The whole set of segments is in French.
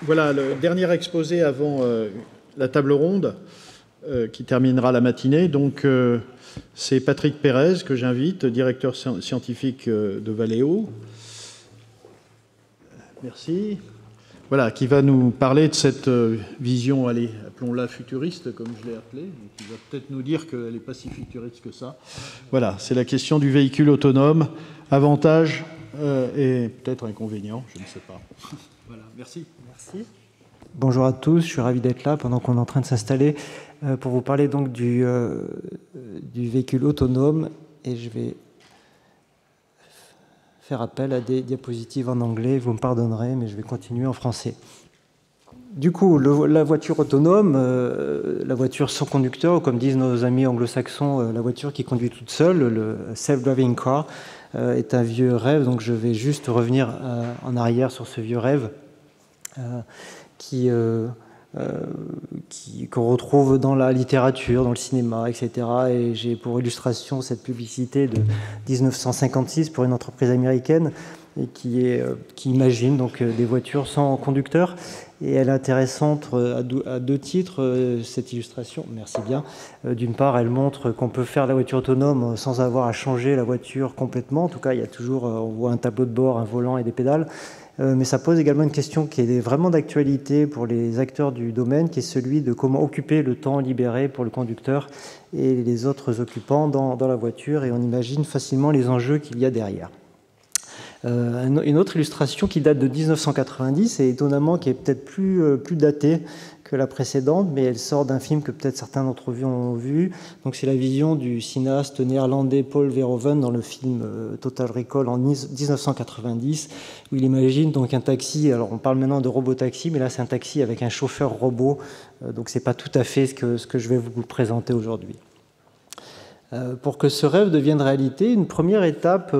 Voilà le dernier exposé avant la table ronde qui terminera la matinée. Donc, c'est Patrick Pérez que j'invite, directeur scientifique de Valeo. Merci. Voilà, qui va nous parler de cette vision, allez, appelons-la futuriste, comme je l'ai appelée, et qui va peut-être nous dire qu'elle n'est pas si futuriste que ça. Voilà, c'est la question du véhicule autonome, avantages et peut-être inconvénients, je ne sais pas. Voilà, merci. Merci. Bonjour à tous, je suis ravi d'être là pendant qu'on est en train de s'installer pour vous parler donc du véhicule autonome, et je vais faire appel à des diapositives en anglais, vous me pardonnerez, mais je vais continuer en français. Du coup, la voiture autonome, la voiture sans conducteur, ou comme disent nos amis anglo-saxons, la voiture qui conduit toute seule, le self-driving car, est un vieux rêve, donc je vais juste revenir en arrière sur ce vieux rêve qu'on retrouve dans la littérature, dans le cinéma, etc. Et j'ai pour illustration cette publicité de 1956 pour une entreprise américaine et qui imagine donc des voitures sans conducteur. Et elle est intéressante à deux titres, cette illustration. Merci bien. D'une part, elle montre qu'on peut faire la voiture autonome sans avoir à changer la voiture complètement. En tout cas, il y a toujours, on voit un tableau de bord, un volant et des pédales. Mais ça pose également une question qui est vraiment d'actualité pour les acteurs du domaine, qui est celui de comment occuper le temps libéré pour le conducteur et les autres occupants dans la voiture. Et on imagine facilement les enjeux qu'il y a derrière. Une autre illustration qui date de 1990 et étonnamment qui est peut-être plus datée que la précédente, mais elle sort d'un film que peut-être certains d'entre vous ont vu. Donc c'est la vision du cinéaste néerlandais Paul Verhoeven dans le film Total Recall en 1990, où il imagine donc un taxi. Alors on parle maintenant de robot-taxi, mais là c'est un taxi avec un chauffeur robot. Donc c'est pas tout à fait ce que je vais vous présenter aujourd'hui. Pour que ce rêve devienne réalité, une première étape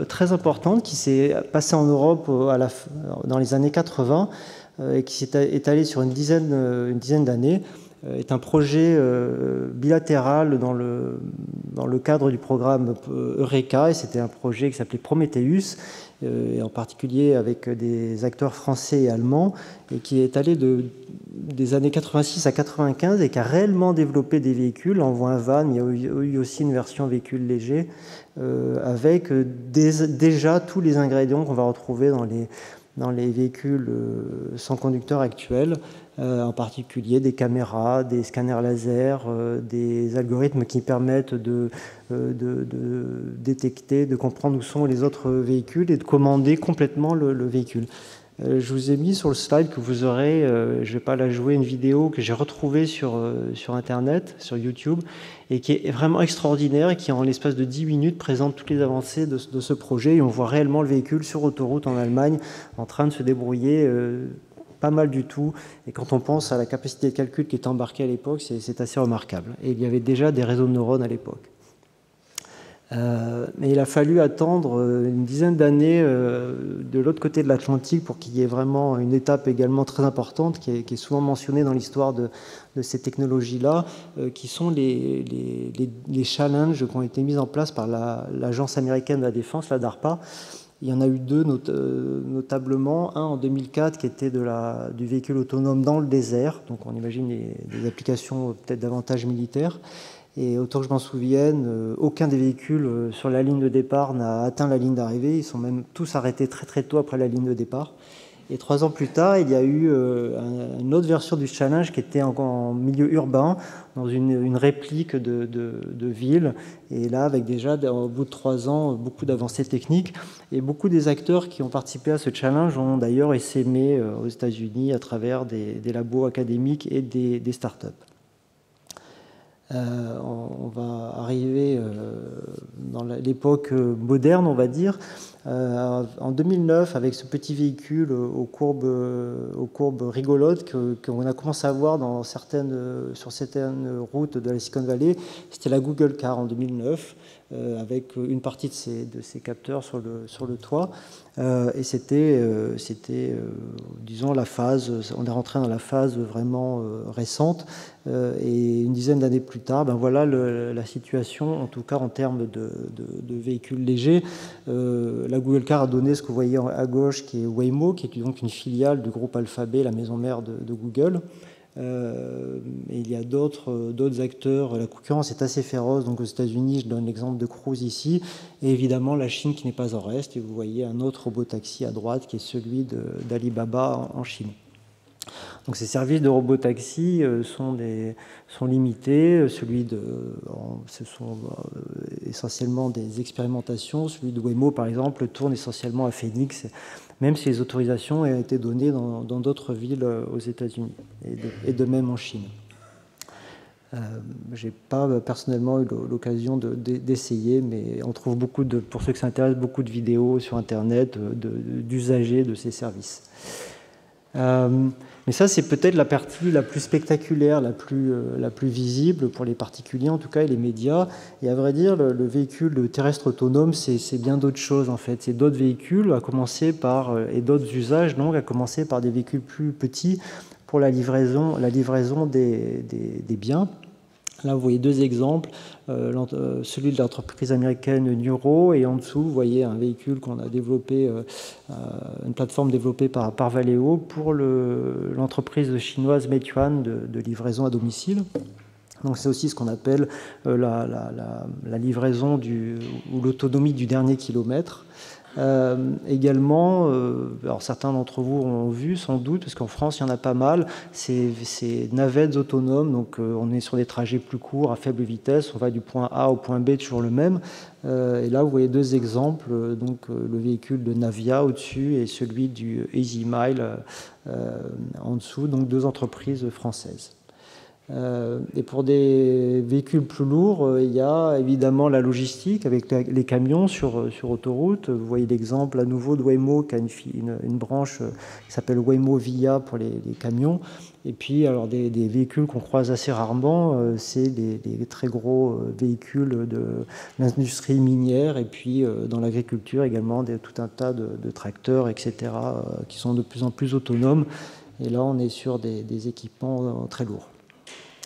très importante qui s'est passée en Europe dans les années 80 et qui s'est étalée sur une dizaine d'années, est un projet bilatéral dans le cadre du programme Eureka, et c'était un projet qui s'appelait Prometheus, et en particulier avec des acteurs français et allemands, et qui est allé des années 86 à 95 et qui a réellement développé des véhicules. On voit un van, il y a eu aussi une version véhicule léger, avec déjà tous les ingrédients qu'on va retrouver dans les véhicules sans conducteur actuels, en particulier des caméras, des scanners laser, des algorithmes qui permettent de détecter, de comprendre où sont les autres véhicules et de commander complètement le véhicule. Je vous ai mis sur le slide que vous aurez, je ne vais pas la jouer, une vidéo que j'ai retrouvée sur Internet, sur YouTube, et qui est vraiment extraordinaire et qui, en l'espace de 10 minutes, présente toutes les avancées de ce projet. Et on voit réellement le véhicule sur autoroute en Allemagne en train de se débrouiller pas mal du tout. Et quand on pense à la capacité de calcul qui était embarquée à l'époque, c'est assez remarquable. Et il y avait déjà des réseaux de neurones à l'époque. Mais il a fallu attendre une dizaine d'années de l'autre côté de l'Atlantique pour qu'il y ait vraiment une étape également très importante qui est souvent mentionnée dans l'histoire de ces technologies-là, qui sont les challenges qui ont été mis en place par l'Agence américaine de la défense, la DARPA. Il y en a eu deux notablement, un en 2004 qui était du véhicule autonome dans le désert, donc on imagine des applications peut-être davantage militaires. Et autant que je m'en souvienne, aucun des véhicules sur la ligne de départ n'a atteint la ligne d'arrivée. Ils sont même tous arrêtés très très tôt après la ligne de départ. Et 3 ans plus tard, il y a eu une autre version du challenge qui était en milieu urbain, dans une réplique de ville. Et là, avec déjà, au bout de 3 ans, beaucoup d'avancées techniques. Et beaucoup des acteurs qui ont participé à ce challenge ont d'ailleurs essaimé aux États-Unis à travers des labos académiques et des startups. On va arriver dans l'époque moderne, on va dire. En 2009, avec ce petit véhicule aux courbes rigolotes qu'on a commencé à voir sur certaines routes de la Silicon Valley, c'était la Google Car en 2009, avec une partie de ces capteurs sur le toit. Et c'était disons, on est rentré dans la phase vraiment récente, Et une dizaine d'années plus tard, ben voilà la situation, en tout cas en termes de véhicules légers. La Google Car a donné ce que vous voyez à gauche, qui est Waymo, qui est donc une filiale du groupe Alphabet, la maison mère de Google. Et il y a d'autres acteurs. La concurrence est assez féroce. Donc aux États-Unis, je donne l'exemple de Cruise ici, et évidemment la Chine qui n'est pas en reste. Et vous voyez un autre robotaxi à droite qui est celui d'Alibaba en Chine. Donc ces services de robotaxi sont limités. Ce sont essentiellement des expérimentations. Celui de Waymo, par exemple, tourne essentiellement à Phoenix, même si les autorisations ont été données dans d'autres villes aux États-Unis et de même en Chine. Je n'ai pas personnellement eu l'occasion d'essayer, mais on trouve pour ceux que ça intéresse, beaucoup de vidéos sur Internet d'usagers de ces services. Mais ça, c'est peut-être la partie la plus spectaculaire, la plus visible pour les particuliers, en tout cas, et les médias. Et à vrai dire, le véhicule terrestre autonome, c'est bien d'autres choses, en fait. C'est d'autres véhicules, et d'autres usages, donc, à commencer par des véhicules plus petits pour la livraison des biens. Là, vous voyez deux exemples, celui de l'entreprise américaine Nuro, et en dessous, vous voyez un véhicule qu'on a développé, une plateforme développée par Valeo pour l'entreprise chinoise Meituan de livraison à domicile. Donc c'est aussi ce qu'on appelle la livraison ou l'autonomie du dernier kilomètre. Également, alors certains d'entre vous ont vu sans doute, parce qu'en France il y en a pas mal, ces navettes autonomes. Donc on est sur des trajets plus courts à faible vitesse, on va du point A au point B toujours le même. Et là vous voyez deux exemples, donc le véhicule de Navia au-dessus et celui du Easy Mile en dessous, donc deux entreprises françaises. Et pour des véhicules plus lourds, il y a évidemment la logistique avec les camions sur autoroute. Vous voyez l'exemple à nouveau de Waymo qui a une branche qui s'appelle Waymo Via pour les camions. Et puis alors des véhicules qu'on croise assez rarement, c'est des très gros véhicules de l'industrie minière, et puis dans l'agriculture également tout un tas de tracteurs, etc., qui sont de plus en plus autonomes. Et là on est sur des équipements très lourds.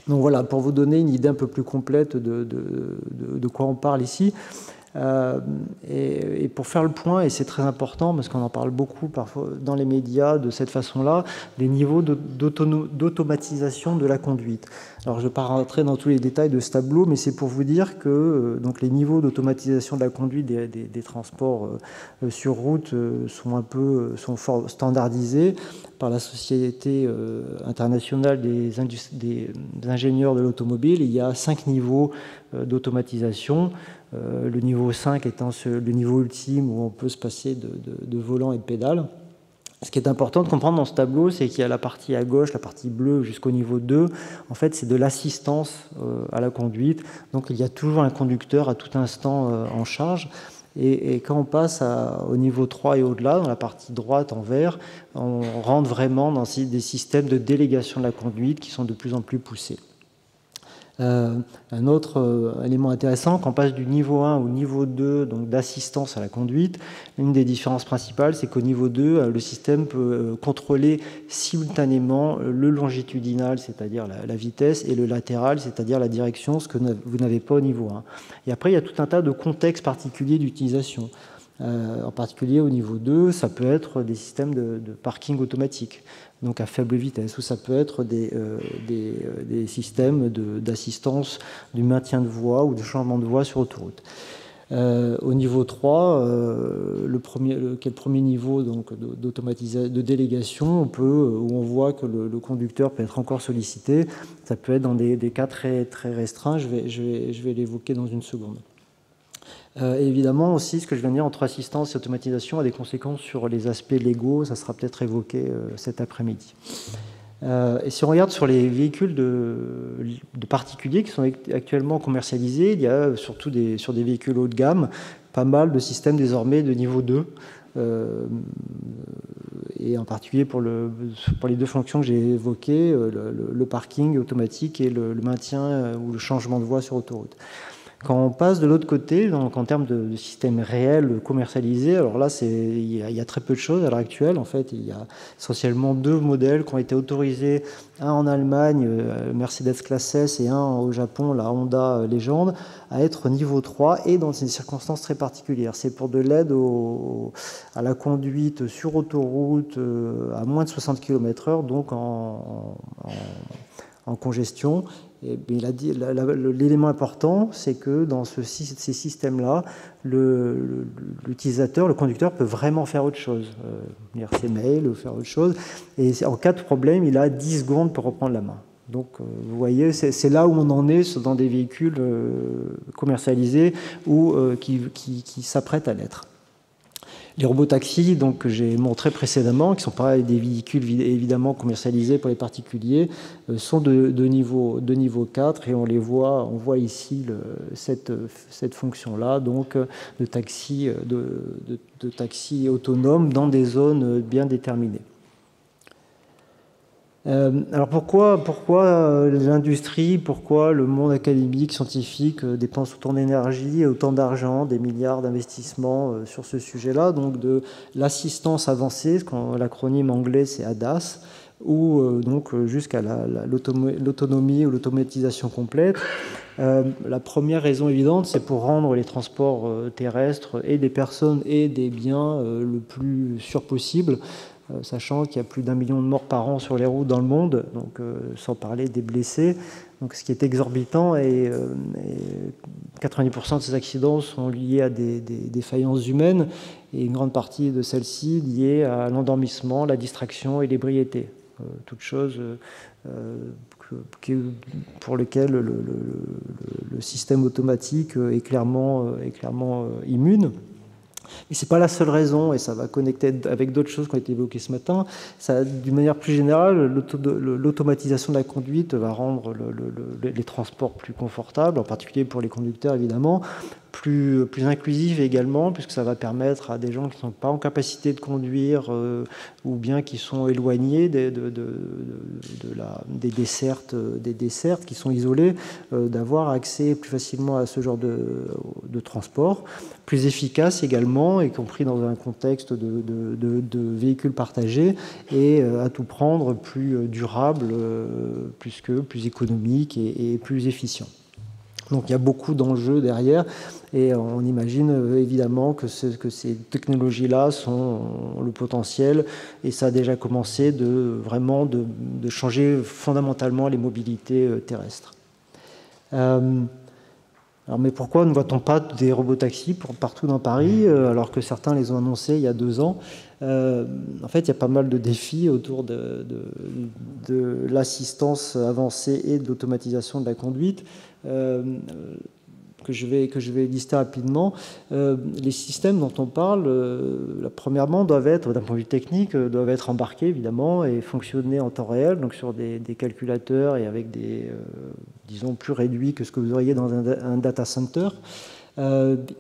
Donc voilà, pour vous donner une idée un peu plus complète de quoi on parle ici. Et pour faire le point, et c'est très important parce qu'on en parle beaucoup parfois dans les médias de cette façon-là, les niveaux d'automatisation de la conduite. Alors je ne vais pas rentrer dans tous les détails de ce tableau, mais c'est pour vous dire que donc, les niveaux d'automatisation de la conduite des transports sur route sont fort standardisés par la Société internationale des ingénieurs de l'automobile. Il y a 5 niveaux d'automatisation. Le niveau 5 étant le niveau ultime où on peut se passer de volant et de pédale. Ce qui est important de comprendre dans ce tableau, c'est qu'il y a la partie à gauche, la partie bleue jusqu'au niveau 2. En fait, c'est de l'assistance à la conduite. Donc, il y a toujours un conducteur à tout instant en charge. Et quand on passe au niveau 3 et au-delà, dans la partie droite en vert, on rentre vraiment dans des systèmes de délégation de la conduite qui sont de plus en plus poussés. Un autre élément intéressant, quand on passe du niveau 1 au niveau 2, donc d'assistance à la conduite, une des différences principales, c'est qu'au niveau 2, le système peut contrôler simultanément le longitudinal, c'est-à-dire la vitesse, et le latéral, c'est-à-dire la direction, ce que vous n'avez pas au niveau 1. Et après, il y a tout un tas de contextes particuliers d'utilisation. En particulier au niveau 2, ça peut être des systèmes de parking automatique, donc à faible vitesse, ou ça peut être des systèmes d'assistance du maintien de voie ou de changement de voie sur autoroute. Au niveau 3, qui est le premier niveau de délégation, où on voit que le conducteur peut être encore sollicité. Ça peut être dans des cas très, très restreints, je vais l'évoquer dans une seconde. Évidemment aussi, ce que je viens de dire entre assistance et automatisation a des conséquences sur les aspects légaux, ça sera peut-être évoqué cet après-midi. Et si on regarde sur les véhicules de particuliers qui sont actuellement commercialisés, il y a surtout sur des véhicules haut de gamme, pas mal de systèmes désormais de niveau 2, et en particulier pour les deux fonctions que j'ai évoquées, le parking automatique et le maintien ou le changement de voie sur autoroute. Quand on passe de l'autre côté, donc en termes de systèmes réels commercialisés, alors là, il y a très peu de choses à l'heure actuelle. En fait, il y a essentiellement 2 modèles qui ont été autorisés, un en Allemagne, Mercedes Classe S, et un au Japon, la Honda Legend, à être niveau 3 et dans des circonstances très particulières. C'est pour de l'aide à la conduite sur autoroute à moins de 60 km/h, donc en congestion. L'élément important, c'est que dans ces systèmes-là, l'utilisateur, le conducteur peut vraiment faire autre chose, lire ses mails ou faire autre chose. Et en cas de problème, il a 10 secondes pour reprendre la main. Donc, vous voyez, c'est là où on en est dans des véhicules commercialisés ou qui s'apprêtent à l'être. Les robotaxis, donc, que j'ai montré précédemment, qui ne sont pas des véhicules évidemment commercialisés pour les particuliers, sont de niveau 4 et on voit ici cette fonction-là, donc de taxi autonome dans des zones bien déterminées. Alors pourquoi l'industrie, pourquoi le monde académique, scientifique dépense autant d'énergie et autant d'argent, des milliards d'investissements sur ce sujet-là, donc de l'assistance avancée, l'acronyme anglais c'est ADAS, ou donc jusqu'à l'autonomie ou l'automatisation complète. La première raison évidente, c'est pour rendre les transports terrestres et des personnes et des biens le plus sûr possible, sachant qu'il y a plus d'1 million de morts par an sur les routes dans le monde, donc sans parler des blessés, donc ce qui est exorbitant, et 90% de ces accidents sont liés à des défaillances humaines, et une grande partie de celles-ci liées à l'endormissement, la distraction et l'ébriété, toutes choses pour lesquelles le système automatique est clairement immune. Mais ce n'est pas la seule raison, et ça va connecter avec d'autres choses qui ont été évoquées ce matin. D'une manière plus générale, l'automatisation de la conduite va rendre les transports plus confortables, en particulier pour les conducteurs évidemment, plus inclusif également, puisque ça va permettre à des gens qui ne sont pas en capacité de conduire ou bien qui sont éloignés des dessertes qui sont isolées, d'avoir accès plus facilement à ce genre de transport, plus efficace également, y compris dans un contexte de véhicules partagés, et à tout prendre plus durable, plus économique et plus efficient. Donc il y a beaucoup d'enjeux derrière, et on imagine évidemment que ces technologies-là ont le potentiel, et ça a déjà commencé de changer fondamentalement les mobilités terrestres. Mais pourquoi ne voit-on pas des robotaxis partout dans Paris, alors que certains les ont annoncés il y a 2 ans? En fait, il y a pas mal de défis autour de l'assistance avancée et de l'automatisation de la conduite, que je vais lister rapidement. Les systèmes dont on parle, premièrement, doivent être, d'un point de vue technique, doivent être embarqués évidemment et fonctionner en temps réel, donc sur des calculateurs et avec disons, plus réduits que ce que vous auriez dans un data center.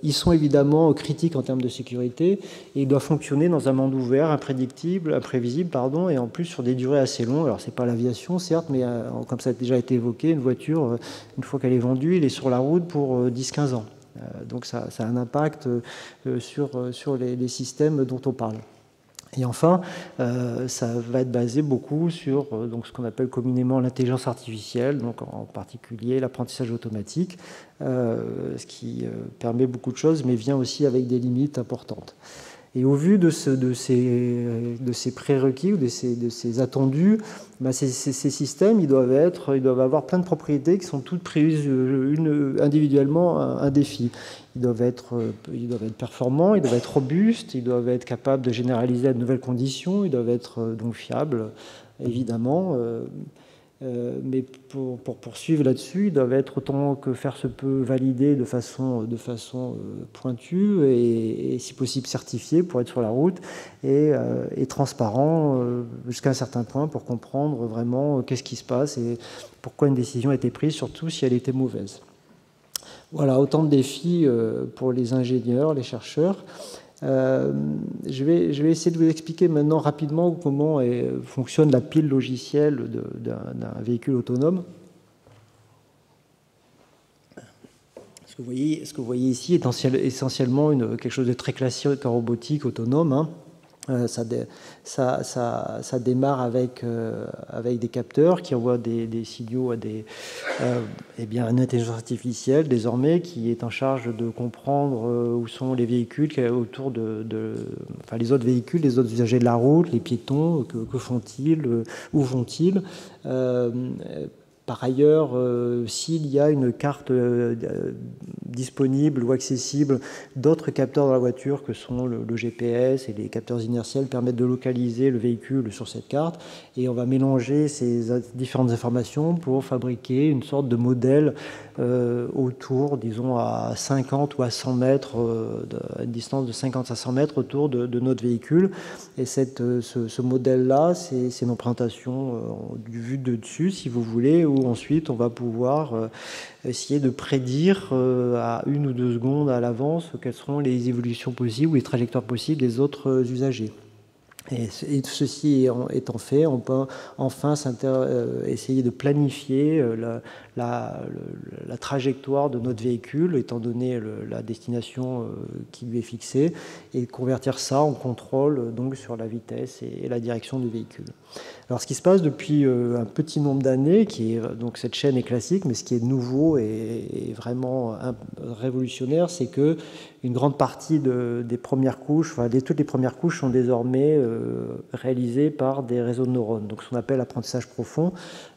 Ils sont évidemment critiques en termes de sécurité, et ils doivent fonctionner dans un monde ouvert, imprévisible, et en plus sur des durées assez longues. Alors c'est pas l'aviation certes, mais comme ça a déjà été évoqué, une voiture, une fois qu'elle est vendue, elle est sur la route pour 10-15 ans. Donc ça a un impact sur les systèmes dont on parle. Et enfin, ça va être basé beaucoup sur ce qu'on appelle communément l'intelligence artificielle, donc en particulier l'apprentissage automatique, ce qui permet beaucoup de choses, mais vient aussi avec des limites importantes. Et au vu de ces prérequis ou de ces attendus, ces systèmes ils doivent avoir plein de propriétés qui sont toutes prises individuellement un défi. Ils doivent être performants, ils doivent être robustes, ils doivent être capables de généraliser à de nouvelles conditions, ils doivent être donc fiables, évidemment. Mais pour poursuivre là-dessus, ils doivent être autant que faire se peut validés de façon pointue et si possible certifiés pour être sur la route, et transparents jusqu'à un certain point pour comprendre vraiment qu'est-ce qui se passe et pourquoi une décision a été prise, surtout si elle était mauvaise. Voilà, autant de défis pour les ingénieurs, les chercheurs. Je vais essayer de vous expliquer maintenant rapidement comment fonctionne la pile logicielle d'un véhicule autonome. Ce que vous voyez ici est essentiellement quelque chose de très classique en robotique autonome, hein. Ça démarre avec des capteurs qui envoient des signaux à une intelligence artificielle désormais qui est en charge de comprendre où sont les véhicules autour les autres véhicules, les autres usagers de la route, les piétons, que font-ils, où vont-ils. Par ailleurs, s'il y a une carte disponible ou accessible, d'autres capteurs dans la voiture que sont le GPS et les capteurs inertiels permettent de localiser le véhicule sur cette carte, et on va mélanger ces différentes informations pour fabriquer une sorte de modèle autour, disons à 50 ou à 100 mètres, à une distance de 50 à 100 mètres autour de notre véhicule. Et ce modèle-là, c'est une représentation du vue de dessus, si vous voulez, où ensuite on va pouvoir essayer de prédire à 1 ou 2 secondes à l'avance quelles seront les évolutions possibles ou les trajectoires possibles des autres usagers. Et ceci étant fait, on peut enfin essayer de planifier la trajectoire de notre véhicule, étant donné la destination qui lui est fixée, et convertir ça en contrôle donc sur la vitesse et la direction du véhicule. Alors, ce qui se passe depuis un petit nombre d'années, donc cette chaîne est classique, mais ce qui est nouveau et vraiment révolutionnaire, c'est que une grande partie des premières couches, toutes les premières couches sont désormais réalisées par des réseaux de neurones. Donc, ce qu'on appelle apprentissage profond,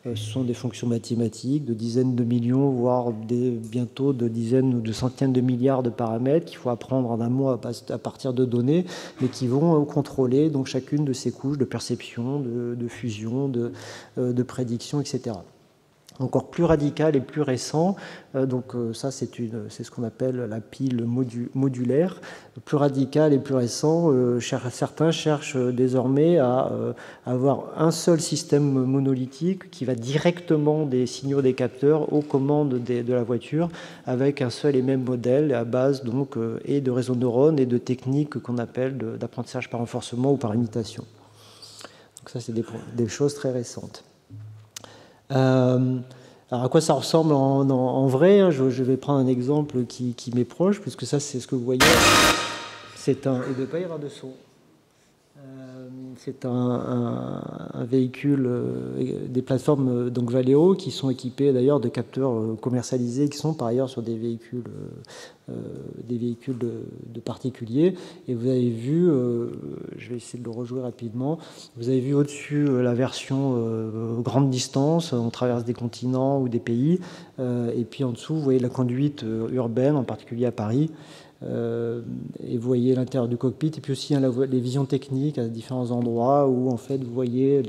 ce sont des fonctions mathématiques de dizaines de millions, voire bientôt de dizaines ou de centaines de milliards de paramètres qu'il faut apprendre en amont à partir de données, mais qui vont contrôler donc chacune de ces couches de perception, de fusion, de prédiction, etc. Encore plus radical et plus récent, ça c'est ce qu'on appelle la pile modulaire. Plus radical et plus récent, certains cherchent désormais à avoir un seul système monolithique qui va directement des signaux des capteurs aux commandes de la voiture, avec un seul et même modèle à base donc et de réseaux de neurones et de techniques qu'on appelle d'apprentissage par renforcement ou par imitation. Donc ça c'est des choses très récentes. Alors à quoi ça ressemble en vrai, hein, je vais prendre un exemple qui m'est proche, puisque ça c'est ce que vous voyez. Il ne doit pas y avoir de son. C'est un véhicule, des plateformes donc Valeo, qui sont équipées d'ailleurs de capteurs commercialisés, qui sont par ailleurs sur des véhicules de particuliers. Et vous avez vu, je vais essayer de le rejouer rapidement, vous avez vu au-dessus la version grande distance, on traverse des continents ou des pays, et puis en dessous vous voyez la conduite urbaine, en particulier à Paris. Et vous voyez l'intérieur du cockpit, et puis aussi les visions techniques à différents endroits où en fait vous voyez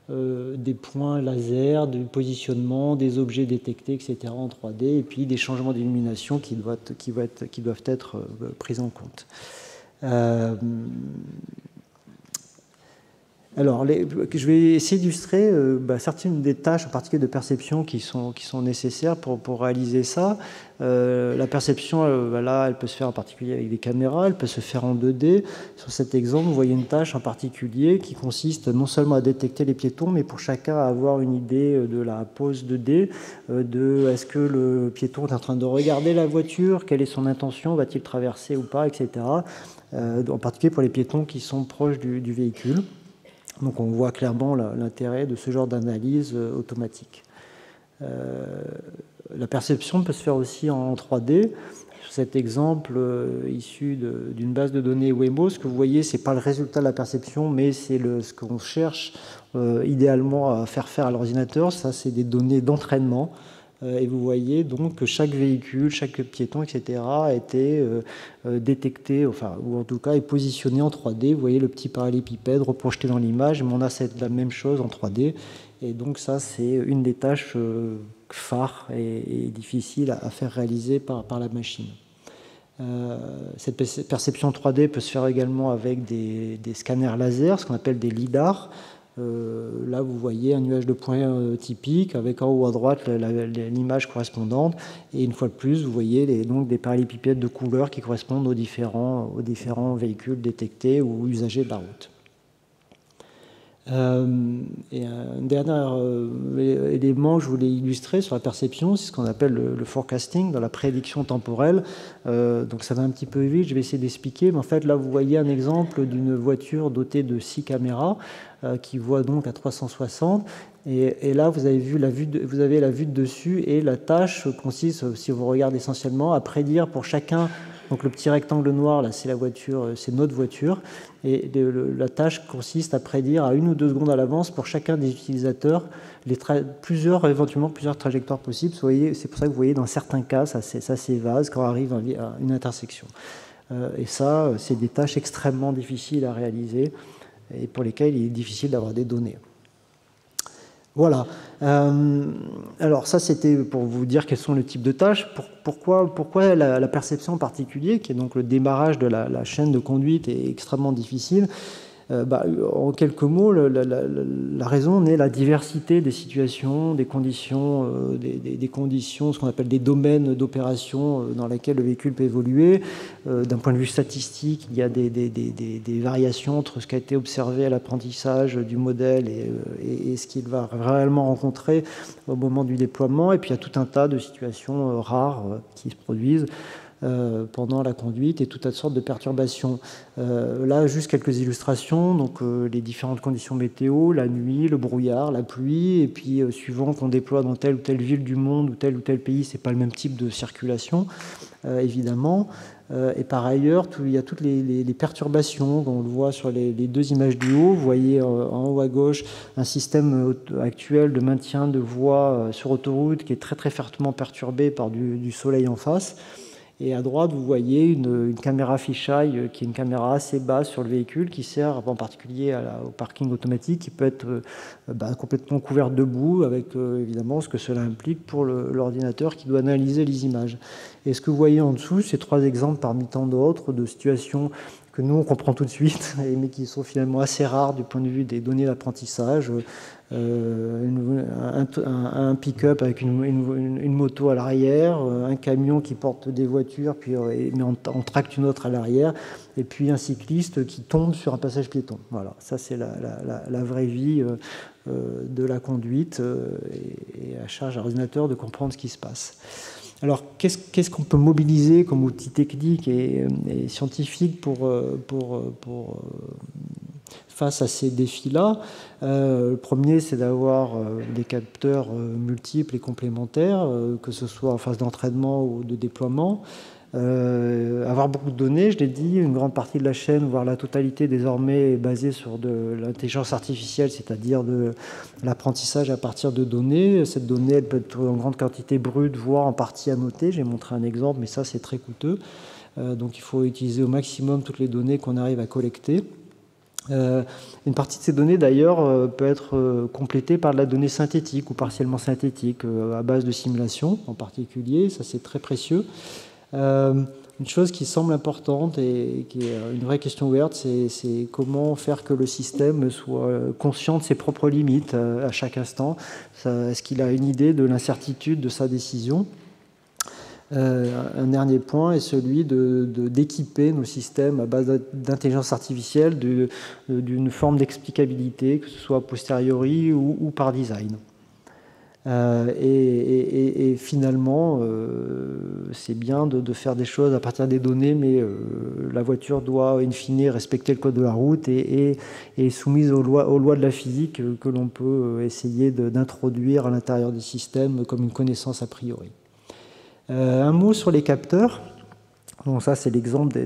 des points laser, du positionnement, des objets détectés, etc. en 3D, et puis des changements d'illumination qui doivent être pris en compte. Alors, je vais essayer d'illustrer certaines des tâches, en particulier de perception, qui sont nécessaires pour réaliser ça. La perception, là, elle peut se faire en particulier avec des caméras, elle peut se faire en 2D. Sur cet exemple, vous voyez une tâche en particulier qui consiste non seulement à détecter les piétons, mais pour chacun à avoir une idée de la pose 2D, est-ce que le piéton est en train de regarder la voiture, quelle est son intention, va-t-il traverser ou pas, etc. En particulier pour les piétons qui sont proches du véhicule. Donc on voit clairement l'intérêt de ce genre d'analyse automatique. La perception peut se faire aussi en 3D. Sur cet exemple issu d'une base de données Waymo, ce que vous voyez, ce n'est pas le résultat de la perception, mais c'est ce qu'on cherche idéalement à faire à l'ordinateur. Ça, c'est des données d'entraînement. Et vous voyez donc que chaque véhicule, chaque piéton, etc. a été détecté, ou en tout cas est positionné en 3D. Vous voyez le petit parallélépipède reprojeté dans l'image, mais on a la même chose en 3D. Et donc ça, c'est une des tâches phares et difficiles à faire réaliser par la machine. Cette perception 3D peut se faire également avec des scanners laser, ce qu'on appelle des lidars. Là, vous voyez un nuage de points typique avec en haut à droite l'image correspondante. Et une fois de plus, vous voyez donc des parallélépipèdes de couleurs qui correspondent aux différents véhicules détectés ou usagers de la route. Et un dernier élément que je voulais illustrer sur la perception, c'est ce qu'on appelle le forecasting, dans la prédiction temporelle. Donc ça va un petit peu vite, je vais essayer d'expliquer. Mais en fait, là, vous voyez un exemple d'une voiture dotée de 6 caméras qui voit donc à 360. Et là, vous avez la vue de dessus, et la tâche consiste, si vous regardez essentiellement, à prédire pour chacun. Donc le petit rectangle noir, là, c'est la voiture, c'est notre voiture. Et la tâche consiste à prédire à 1 ou 2 secondes à l'avance pour chacun des utilisateurs éventuellement plusieurs trajectoires possibles. C'est pour ça que vous voyez dans certains cas, ça s'évase quand on arrive à une intersection. Et ça, c'est des tâches extrêmement difficiles à réaliser et pour lesquelles il est difficile d'avoir des données. Voilà. Alors ça, c'était pour vous dire quels sont les types de tâches. Pourquoi la perception en particulier, qui est donc le démarrage de la chaîne de conduite, est extrêmement difficile. En quelques mots, la raison est la diversité des situations, des conditions, des conditions, ce qu'on appelle des domaines d'opération dans lesquels le véhicule peut évoluer. D'un point de vue statistique, il y a des variations entre ce qui a été observé à l'apprentissage du modèle et ce qu'il va réellement rencontrer au moment du déploiement. Et puis il y a tout un tas de situations rares qui se produisent pendant la conduite et toutes sortes de perturbations. Là, juste quelques illustrations. Donc, les différentes conditions météo, la nuit, le brouillard, la pluie, et puis suivant qu'on déploie dans telle ou telle ville du monde ou tel pays, c'est pas le même type de circulation, évidemment. Et par ailleurs, il y a toutes les perturbations. On le voit sur les 2 images du haut. Vous voyez en haut à gauche un système actuel de maintien de voie sur autoroute qui est très très fortement perturbé par du soleil en face. Et à droite, vous voyez une caméra fisheye qui est une caméra assez basse sur le véhicule qui sert en particulier au parking automatique, qui peut être complètement couverte de boue avec évidemment ce que cela implique pour l'ordinateur qui doit analyser les images. Et ce que vous voyez en dessous, c'est 3 exemples parmi tant d'autres de situations que nous on comprend tout de suite, mais qui sont finalement assez rares du point de vue des données d'apprentissage. Un pick-up avec une moto à l'arrière, un camion qui porte des voitures, mais on tracte une autre à l'arrière, et puis un cycliste qui tombe sur un passage piéton. Voilà, ça c'est la vraie vie de la conduite, et à charge à l'ordinateur de comprendre ce qui se passe. Alors, qu'est-ce qu'on peut mobiliser comme outil technique et scientifique face à ces défis-là? Le premier, c'est d'avoir des capteurs multiples et complémentaires, que ce soit en phase d'entraînement ou de déploiement. Avoir beaucoup de données, je l'ai dit, une grande partie de la chaîne, voire la totalité désormais, est basée sur de l'intelligence artificielle, c'est-à-dire de l'apprentissage à partir de données. Cette donnée, elle peut être en grande quantité brute, voire en partie annotée. J'ai montré un exemple, mais ça, c'est très coûteux. Donc il faut utiliser au maximum toutes les données qu'on arrive à collecter. Une partie de ces données, d'ailleurs, peut être complétée par de la donnée synthétique ou partiellement synthétique, à base de simulation en particulier. Ça, c'est très précieux. Une chose qui semble importante et qui est une vraie question ouverte, c'est comment faire que le système soit conscient de ses propres limites à chaque instant. Est-ce qu'il a une idée de l'incertitude de sa décision? Un dernier point est celui d'équiper nos systèmes à base d'intelligence artificielle d'une forme d'explicabilité, que ce soit a posteriori ou par design. Et finalement, c'est bien de faire des choses à partir des données, mais la voiture doit, in fine, respecter le code de la route et est soumise aux lois de la physique que l'on peut essayer d'introduire à l'intérieur des systèmes comme une connaissance a priori. Un mot sur les capteurs. Donc ça, c'est l'exemple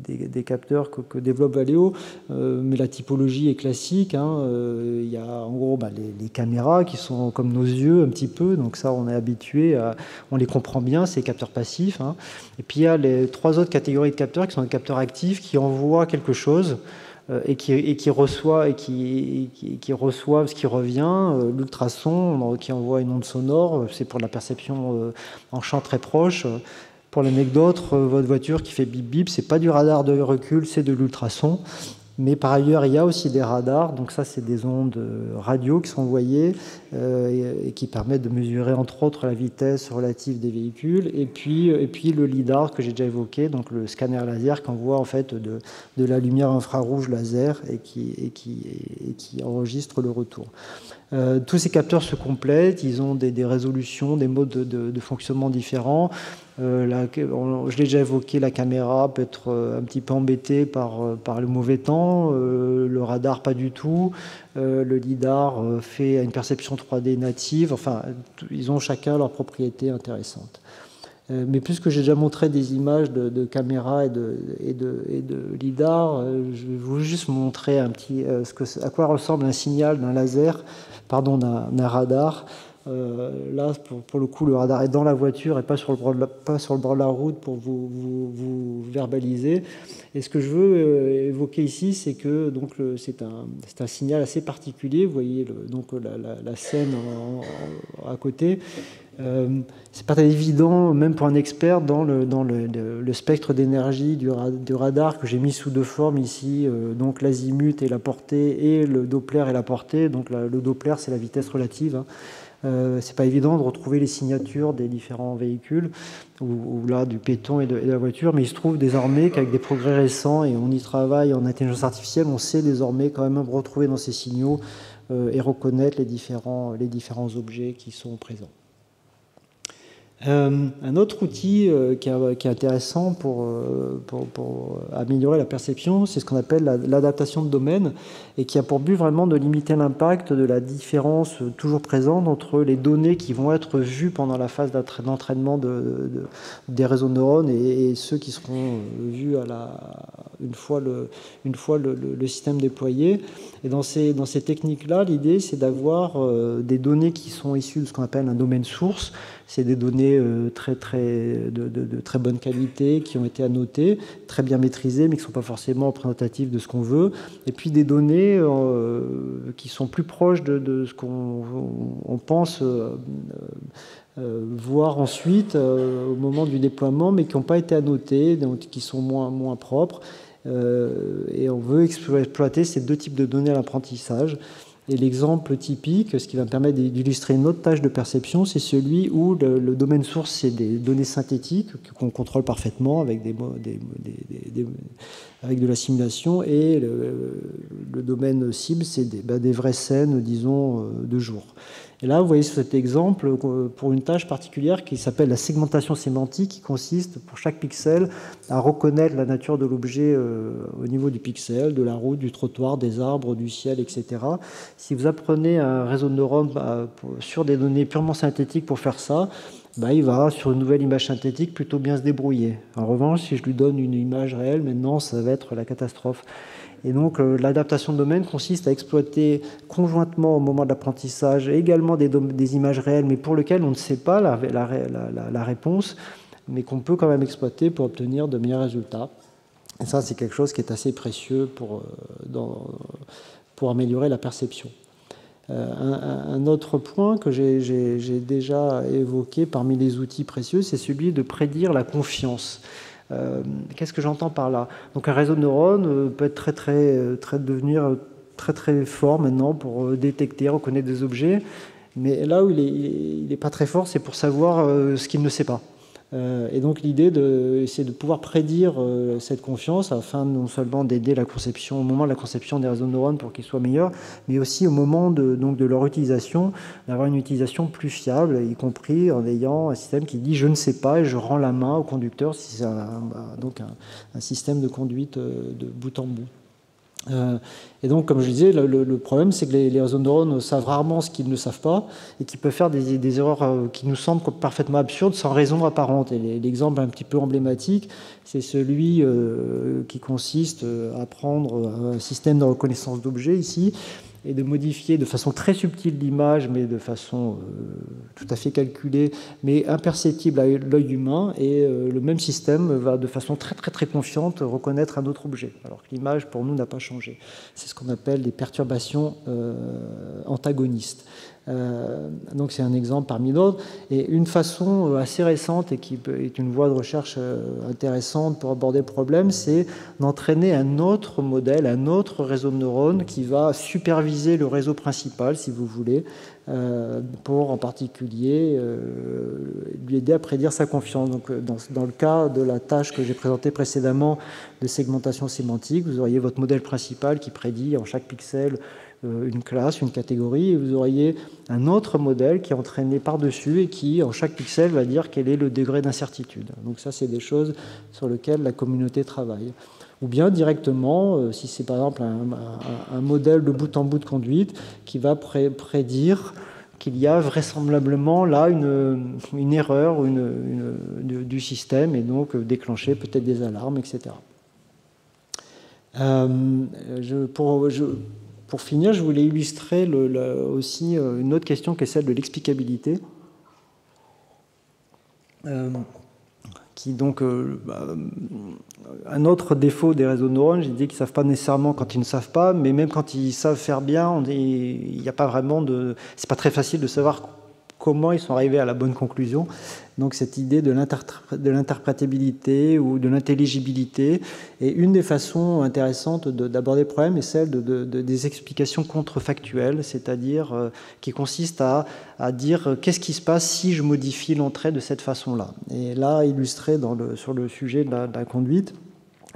des capteurs que développe Valeo, mais la typologie est classique. Il y a en gros les caméras qui sont comme nos yeux un petit peu, donc ça on est habitué, on les comprend bien, c'est les capteurs passifs. Et puis il y a les 3 autres catégories de capteurs qui sont des capteurs actifs qui envoient quelque chose et qui reçoivent ce qui revient. L'ultrason qui envoie une onde sonore, c'est pour la perception en champ très proche. Pour l'anecdote, votre voiture qui fait bip bip, c'est pas du radar de recul, c'est de l'ultrason. Mais par ailleurs, il y a aussi des radars, donc ça c'est des ondes radio qui sont envoyées et qui permettent de mesurer entre autres la vitesse relative des véhicules, et puis le lidar que j'ai déjà évoqué, donc le scanner laser qui envoie en fait de la lumière infrarouge laser et qui enregistre le retour. Tous ces capteurs se complètent, ils ont des résolutions, des modes de fonctionnement différents. Je l'ai déjà évoqué, la caméra peut être un petit peu embêtée par le mauvais temps, le radar pas du tout, le lidar fait une perception 3D native, enfin ils ont chacun leurs propriétés intéressantes. Mais puisque j'ai déjà montré des images de caméra et de lidar, je vais vous juste montrer un petit, à quoi ressemble un signal d'un laser, pardon, d'un radar. Là, pour le coup, le radar est dans la voiture et pas sur le bord de la route pour vous verbaliser. Et ce que je veux évoquer ici, c'est que c'est un signal assez particulier. Vous voyez la scène à côté. C'est pas évident, même pour un expert, dans le spectre d'énergie du radar que j'ai mis sous deux formes ici, donc l'azimut et la portée, et le Doppler et la portée. Donc le Doppler, c'est la vitesse relative. C'est pas évident de retrouver les signatures des différents véhicules, ou là du péton et de la voiture, mais il se trouve désormais qu'avec des progrès récents, et on y travaille en intelligence artificielle, on sait désormais quand même retrouver dans ces signaux et reconnaître les différents objets qui sont présents. Un autre outil qui est intéressant pour améliorer la perception, c'est ce qu'on appelle l'adaptation de domaine, et qui a pour but vraiment de limiter l'impact de la différence toujours présente entre les données qui vont être vues pendant la phase d'entraînement des réseaux de neurones et ceux qui seront vus une fois le système déployé. Et dans ces techniques-là, l'idée, c'est d'avoir des données qui sont issues de ce qu'on appelle un domaine source. C'est des données de très bonne qualité, qui ont été annotées, très bien maîtrisées, mais qui ne sont pas forcément représentatives de ce qu'on veut. Et puis des données qui sont plus proches de ce qu'on pense voir ensuite au moment du déploiement, mais qui n'ont pas été annotées, donc qui sont moins propres. Et on veut exploiter ces deux types de données à l'apprentissage. Et l'exemple typique, ce qui va me permettre d'illustrer une autre tâche de perception, c'est celui où le domaine source, c'est des données synthétiques qu'on contrôle parfaitement avec avec de la simulation, et le domaine cible, c'est des vraies scènes, disons, de jour. Et là, vous voyez sur cet exemple, pour une tâche particulière qui s'appelle la segmentation sémantique, qui consiste, pour chaque pixel, à reconnaître la nature de l'objet au niveau du pixel, de la route, du trottoir, des arbres, du ciel, etc. Si vous apprenez un réseau de neurones sur des données purement synthétiques pour faire ça, il va, sur une nouvelle image synthétique, plutôt bien se débrouiller. En revanche, si je lui donne une image réelle, maintenant, ça va être la catastrophe. Et donc, l'adaptation de domaine consiste à exploiter conjointement au moment de l'apprentissage également des images réelles, mais pour lesquelles on ne sait pas la réponse, mais qu'on peut quand même exploiter pour obtenir de meilleurs résultats. Et ça, c'est quelque chose qui est assez précieux pour améliorer la perception. Un autre point que j'ai déjà évoqué parmi les outils précieux, c'est celui de prédire la confiance. Qu'est-ce que j'entends par là? Donc un réseau de neurones peut être devenir très fort maintenant pour détecter, reconnaître des objets, mais là où il n'est pas très fort, c'est pour savoir ce qu'il ne sait pas. Et donc l'idée, c'est de pouvoir prédire cette confiance afin non seulement d'aider la conception, au moment de la conception des réseaux de neurones pour qu'ils soient meilleurs, mais aussi au moment de leur utilisation, d'avoir une utilisation plus fiable, y compris en ayant un système qui dit « je ne sais pas » et je rends la main au conducteur, si c'est donc un système de conduite de bout en bout. Et donc, comme je disais, le problème, c'est que les réseaux de neurones savent rarement ce qu'ils ne savent pas et qu'ils peuvent faire des erreurs qui nous semblent parfaitement absurdes sans raison apparente. Et l'exemple un petit peu emblématique, c'est celui qui consiste à prendre un système de reconnaissance d'objets ici et de modifier de façon très subtile l'image, mais de façon tout à fait calculée, mais imperceptible à l'œil humain, et le même système va de façon très confiante reconnaître un autre objet, alors que l'image pour nous n'a pas changé. C'est ce qu'on appelle des perturbations antagonistes. Donc c'est un exemple parmi d'autres. Et une façon assez récente et qui est une voie de recherche intéressante pour aborder le problème, c'est d'entraîner un autre modèle, un autre réseau de neurones qui va superviser le réseau principal, si vous voulez, pour en particulier lui aider à prédire sa confiance. Donc, dans le cas de la tâche que j'ai présentée précédemment de segmentation sémantique, vous auriez votre modèle principal qui prédit en chaque pixel une classe, une catégorie, et vous auriez un autre modèle qui est entraîné par-dessus et qui, en chaque pixel, va dire quel est le degré d'incertitude. Donc ça, c'est des choses sur lesquelles la communauté travaille. Ou bien directement, si c'est par exemple un modèle de bout en bout de conduite qui va prédire qu'il y a vraisemblablement là une erreur du système et donc déclencher peut-être des alarmes, etc. Pour finir, je voulais illustrer aussi une autre question qui est celle de l'explicabilité. Qui donc un autre défaut des réseaux de neurones, j'ai dit qu'ils ne savent pas nécessairement quand ils ne savent pas, mais même quand ils savent faire bien, il n'y a pas vraiment de... C'est pas très facile de savoir comment ils sont arrivés à la bonne conclusion. Donc cette idée de l'interprétabilité ou de l'intelligibilité est une des façons intéressantes d'aborder le problème, est celle des explications contrefactuelles, c'est-à-dire qui consiste à dire qu'est-ce qui se passe si je modifie l'entrée de cette façon-là. Et là, illustré sur le sujet de la conduite,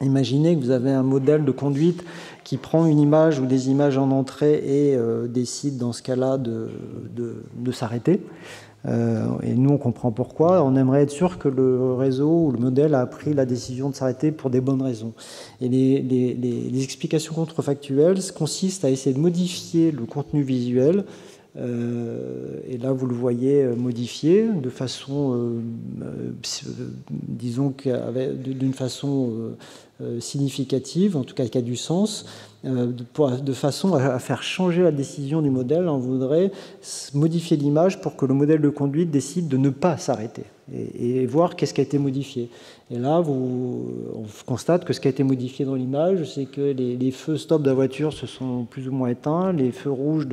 imaginez que vous avez un modèle de conduite qui prend une image ou des images en entrée et décide dans ce cas-là de s'arrêter. Et nous, on comprend pourquoi. On aimerait être sûr que le réseau ou le modèle a pris la décision de s'arrêter pour des bonnes raisons. Et les explications contrefactuelles consistent à essayer de modifier le contenu visuel. Et là, vous le voyez modifié de façon, disons, d'une façon significative, en tout cas qui a du sens, de façon à faire changer la décision du modèle. On voudrait modifier l'image pour que le modèle de conduite décide de ne pas s'arrêter et voir qu'est-ce qui a été modifié. Et là, on constate que ce qui a été modifié dans l'image, c'est que les feux stop de la voiture se sont plus ou moins éteints, les feux rouges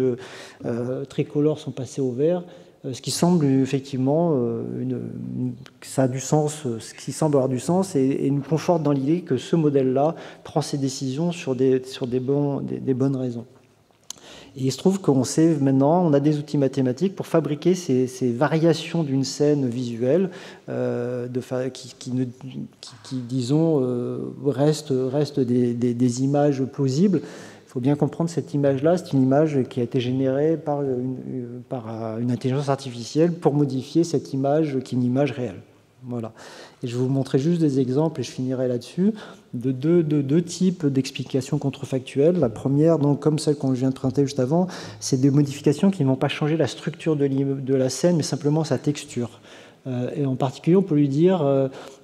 tricolores sont passés au vert, ce qui semble effectivement, ça a du sens, ce qui semble avoir du sens et nous conforte dans l'idée que ce modèle-là prend ses décisions sur des bonnes raisons. Et il se trouve qu'on sait maintenant, on a des outils mathématiques pour fabriquer ces variations d'une scène visuelle qui disons, restent des images plausibles. Il faut bien comprendre cette image-là, c'est une image qui a été générée par une intelligence artificielle pour modifier cette image qui est une image réelle. Voilà. Et je vais vous montrer juste des exemples, et je finirai là-dessus, de deux types d'explications contrefactuelles. La première, donc, comme celle qu'on vient de présenter juste avant, c'est des modifications qui ne vont pas changer la structure de la scène, mais simplement sa texture. Et en particulier, on peut lui dire,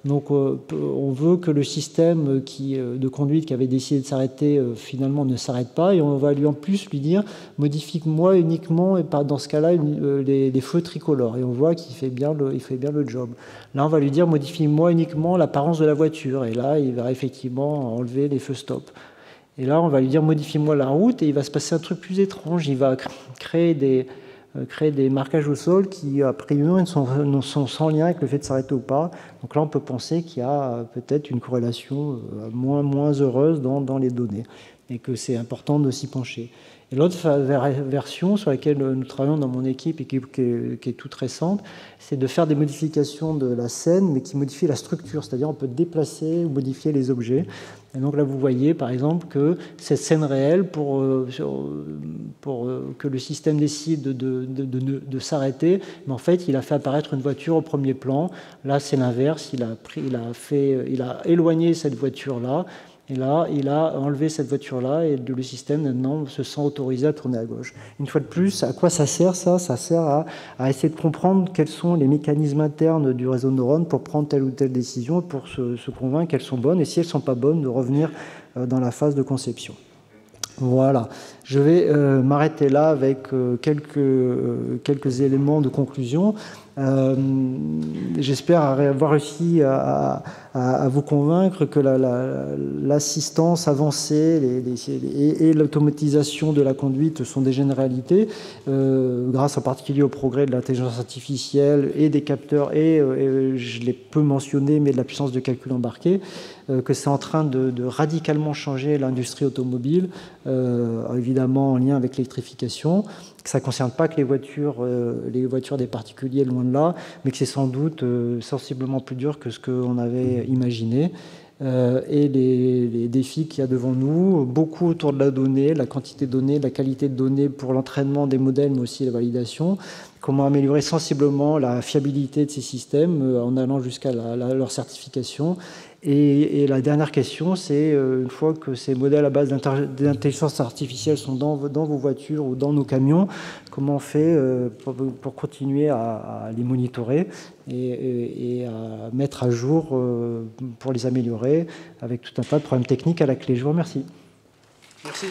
on veut que le système de conduite qui avait décidé de s'arrêter finalement ne s'arrête pas, et on va en plus lui dire, modifie-moi uniquement, et dans ce cas-là, les feux tricolores, et on voit qu'il fait bien le job. Là, on va lui dire, modifie-moi uniquement l'apparence de la voiture, et là, il va effectivement enlever les feux stop. Et là, on va lui dire, modifie-moi la route, et il va se passer un truc plus étrange, il va créer des marquages au sol qui, a priori, sont sans lien avec le fait de s'arrêter ou pas. Donc là, on peut penser qu'il y a peut-être une corrélation moins heureuse dans les données et que c'est important de s'y pencher. Et l'autre version sur laquelle nous travaillons dans mon équipe et qui est toute récente, c'est de faire des modifications de la scène, mais qui modifient la structure, c'est-à-dire on peut déplacer ou modifier les objets. Et donc là, vous voyez, par exemple, que cette scène réelle, pour que le système décide de s'arrêter, mais en fait, il a fait apparaître une voiture au premier plan. Là, c'est l'inverse. Il a éloigné cette voiture-là. Et là, il a enlevé cette voiture-là et le système, maintenant, se sent autorisé à tourner à gauche. Une fois de plus, à quoi ça sert, ça ? Ça sert à essayer de comprendre quels sont les mécanismes internes du réseau de neurones pour prendre telle ou telle décision, pour se convaincre qu'elles sont bonnes, et si elles ne sont pas bonnes, de revenir dans la phase de conception. Voilà. Je vais m'arrêter là avec quelques éléments de conclusion. J'espère avoir réussi à vous convaincre que l'assistance avancée et l'automatisation de la conduite sont déjà une réalité, grâce en particulier au progrès de l'intelligence artificielle et des capteurs et je l'ai peu mentionné, mais de la puissance de calcul embarquée, que c'est en train de radicalement changer l'industrie automobile, évidemment en lien avec l'électrification, que ça ne concerne pas que les voitures des particuliers, loin de là, mais que c'est sans doute sensiblement plus dur que ce qu'on avait imaginé. Et les défis qu'il y a devant nous, beaucoup autour de la donnée, la quantité de données, la qualité de données pour l'entraînement des modèles, mais aussi la validation. Comment améliorer sensiblement la fiabilité de ces systèmes en allant jusqu'à leur certification. Et la dernière question, c'est une fois que ces modèles à base d'intelligence artificielle sont dans vos voitures ou dans nos camions, comment on fait pour continuer à les monitorer et à mettre à jour pour les améliorer avec tout un tas de problèmes techniques à la clé. Je vous remercie. Merci.